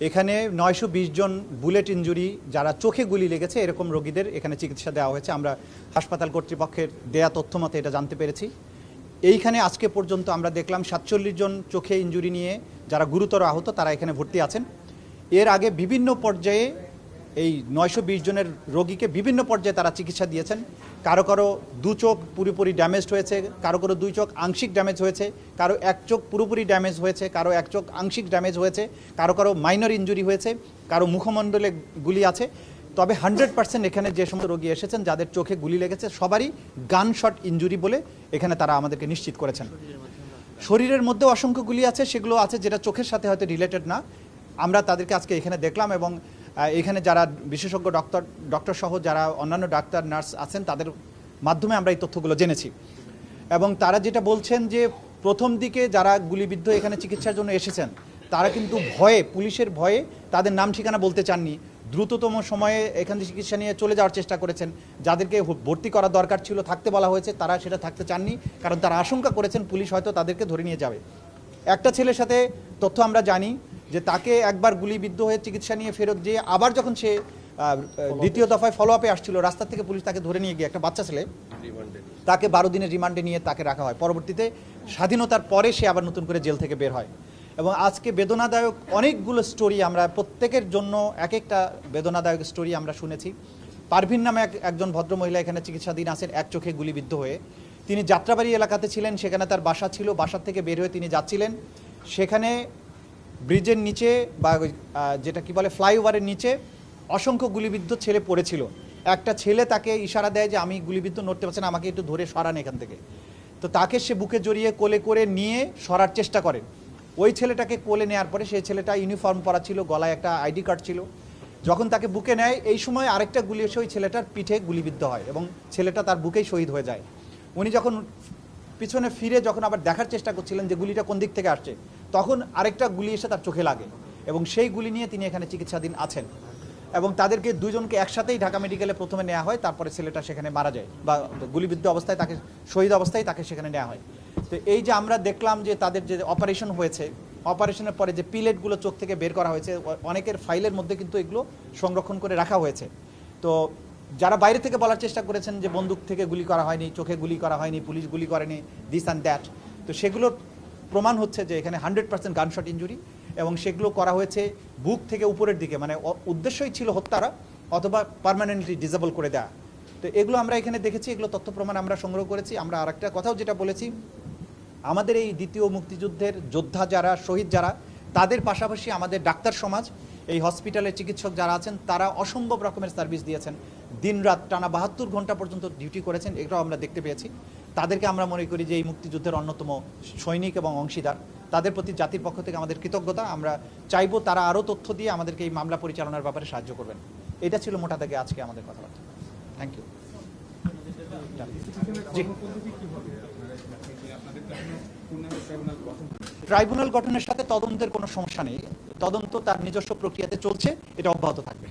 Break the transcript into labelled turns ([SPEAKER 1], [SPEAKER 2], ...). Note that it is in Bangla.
[SPEAKER 1] এখানে 920 জন বুলেট ইনজুরি যারা চোখে গুলি লেগেছে এরকম রোগীদের এখানে চিকিৎসা দেওয়া হয়েছে। আমরা হাসপাতাল কর্তৃপক্ষের দেয়া তথ্য মতে এটা জানতে পেরেছি। এইখানে আজকে পর্যন্ত আমরা দেখলাম 47 জন চোখে ইনজুরি নিয়ে যারা গুরুতর আহত তারা এখানে ভর্তি আছেন। এর আগে বিভিন্ন পর্যায়ে এই 920 জনের রোগীকে বিভিন্ন পর্যায়ে তারা চিকিৎসা দিয়েছেন। কারো কারো দু চোখ পুরোপুরি ড্যামেজড হয়েছে, কারো কারো দুই চোখ আংশিক ড্যামেজ হয়েছে, কারো এক চোখ পুরোপুরি ড্যামেজ হয়েছে, কারো এক চোখ আংশিক ড্যামেজ হয়েছে, কারো কারো মাইনর ইনজুরি হয়েছে, কারো মুখমণ্ডলে গুলি আছে। তবে 100% এখানে যে সমস্ত রোগী এসেছেন যাদের চোখে গুলি লেগেছে সবারই গানশট ইনজুরি বলে এখানে তারা আমাদেরকে নিশ্চিত করেছেন। শরীরের মধ্যে অসংখ্য গুলি আছে, সেগুলো আছে যেটা চোখের সাথে হয়তো রিলেটেড না। আমরা তাদেরকে আজকে এখানে দেখলাম এবং এখানে যারা বিশেষজ্ঞ ডক্টর সহ যারা অন্যান্য ডাক্তার নার্স আছেন তাদের মাধ্যমে আমরা এই তথ্যগুলো জেনেছি। এবং তারা যেটা বলছেন যে প্রথম দিকে যারা গুলিবিদ্ধ এখানে চিকিৎসার জন্য এসেছেন তারা কিন্তু ভয়ে, পুলিশের ভয়ে তাদের নাম ঠিকানা বলতে চাননি, দ্রুততম সময়ে এখানে চিকিৎসা নিয়ে চলে যাওয়ার চেষ্টা করেছেন। যাদেরকে ভর্তি করা দরকার ছিল, থাকতে বলা হয়েছে, তারা সেটা থাকতে চাননি, কারণ তারা আশঙ্কা করেছেন পুলিশ হয়তো তাদেরকে ধরে নিয়ে যাবে। একটা ছেলের সাথে তথ্য আমরা জানি যে তাকে একবার গুলিবিদ্ধ হয়ে চিকিৎসা নিয়ে ফেরত যেয়ে আবার যখন সে দ্বিতীয় দফায় ফলো আপে আসছিল রাস্তা থেকে পুলিশ তাকে ধরে নিয়ে গিয়ে, একটা বাচ্চা ছেলে, তাকে 12 দিনের রিমান্ডে নিয়ে তাকে রাখা হয়। পরবর্তীতে স্বাধীনতার পরে সে আবার নতুন করে জেল থেকে বের হয়। এবং আজকে বেদনাদায়ক অনেকগুলো স্টোরি, আমরা প্রত্যেকের জন্য এক একটা বেদনাদায়ক স্টোরি আমরা শুনেছি। পারভিন নামে একজন ভদ্রমহিলা এখানে চিকিৎসাধীন আছেন এক চোখে গুলিবিদ্ধ হয়ে। তিনি যাত্রাবাড়ি এলাকাতে ছিলেন, সেখানে তার বাসা ছিল। বাসা থেকে বের হয়ে তিনি যাচ্ছিলেন, সেখানে ব্রিজের নিচে বা যেটা কি বলে ফ্লাইওভারের নিচে অসংখ্য গুলিবিদ্ধ ছেলে পড়েছিল। একটা ছেলে তাকে ইশারা দেয় যে আমি গুলিবিদ্ধ, নড়তে পারছি না, আমাকে একটু ধরে সরান এখান থেকে। তো তাকে সে বুকে জড়িয়ে কোলে করে নিয়ে সরার চেষ্টা করেন। ওই ছেলেটাকে কোলে নেওয়ার পরে সেই ছেলেটা ইউনিফর্ম পরা ছিল, গলায় একটা আইডি কার্ড ছিল। যখন তাকে বুকে নেয় এই সময় আরেকটা গুলি এসে ওই ছেলেটার পিঠে গুলিবিদ্ধ হয় এবং ছেলেটা তার বুকেই শহীদ হয়ে যায়। উনি যখন পিছনে ফিরে যখন আবার দেখার চেষ্টা করছিলেন যে গুলিটা কোন দিক থেকে আসছে, তখন আরেকটা গুলি এসে তার চোখে লাগে এবং সেই গুলি নিয়ে তিনি এখানে চিকিৎসাধীন আছেন। এবং তাদেরকে দুজনকে একসাথেই ঢাকা মেডিকেলে প্রথমে নেওয়া হয়, তারপরে ছেলেটা সেখানে মারা যায় বা গুলিবিদ্ধ অবস্থায় তাকে, শহীদ অবস্থায় তাকে সেখানে নেওয়া হয়। তো এই যে আমরা দেখলাম যে তাদের যে অপারেশন হয়েছে, অপারেশনের পরে যে পিলেটগুলো চোখ থেকে বের করা হয়েছে, অনেকের ফাইলের মধ্যে কিন্তু এগুলো সংরক্ষণ করে রাখা হয়েছে। তো যারা বাইরে থেকে বলার চেষ্টা করেছেন যে বন্দুক থেকে গুলি করা হয়নি, চোখে গুলি করা হয়নি, পুলিশ গুলি করেনি, দিস অ্যান্ড দ্যাট, তো সেগুলোর প্রমাণ হচ্ছে যে এখানে 100% গানশট ইনজুরি এবং সেগুলো করা হয়েছে বুক থেকে উপরের দিকে, মানে উদ্দেশ্যই ছিল হত্যারা অথবা পার্মানেন্টলি ডিসেবল করে দেওয়া। তো এগুলো আমরা এখানে দেখেছি, এগুলো তথ্য প্রমাণ আমরা সংগ্রহ করেছি। আমরা আরেকটা কথাও যেটা বলেছি, আমাদের এই দ্বিতীয় মুক্তিযুদ্ধের যোদ্ধা যারা, শহীদ যারা, তাদের পাশাপাশি আমাদের ডাক্তার সমাজ, এই হসপিটালের চিকিৎসক যারা আছেন তারা অসম্ভব রকমের সার্ভিস দিয়েছেন, দিনরাত টানা 72 ঘন্টা পর্যন্ত ডিউটি করেছেন, এটাও আমরা দেখতে পেয়েছি। তাদেরকে আমরা মনে করি যে এই মুক্তিযুদ্ধের অন্যতম সৈনিক এবং অংশীদার। তাদের প্রতি জাতির পক্ষ থেকে আমাদের কৃতজ্ঞতা। আমরা চাইবো তারা আরও তথ্য দিয়ে আমাদেরকে এই মামলা পরিচালনার ব্যাপারে সাহায্য করবেন। এটা ছিল মোটা দাগে আজকে আমাদের কথাবার্তা। Thank you. জি, ট্রাইব্যুনাল গঠনের সাথে তদন্তের কোনো সমস্যা নেই। তদন্ত তার নিজস্ব প্রক্রিয়াতে চলছে, এটা অব্যাহত থাকবে।